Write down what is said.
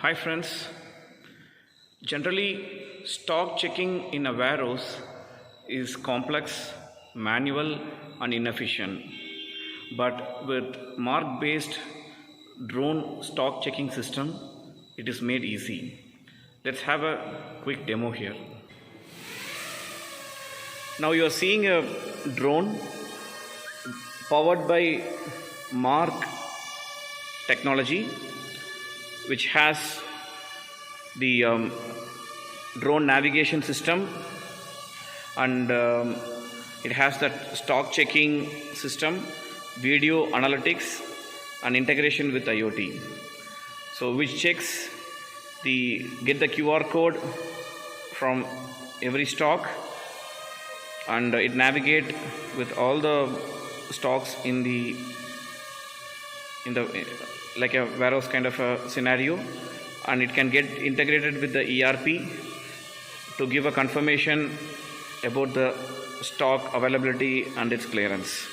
Hi friends. Generally, stock checking in a warehouse is complex, manual, and inefficient. But with mark-based drone stock checking system, it is made easy. Let's have a quick demo here. Now you are seeing a drone powered by Mark technology, which has the drone navigation system, and it has that stock checking system, video analytics, and integration with IoT. So which checks get the QR code from every stock, and it navigate with all the stocks in the like a warehouse kind of a scenario, and it can get integrated with the ERP to give a confirmation about the stock availability and its clearance.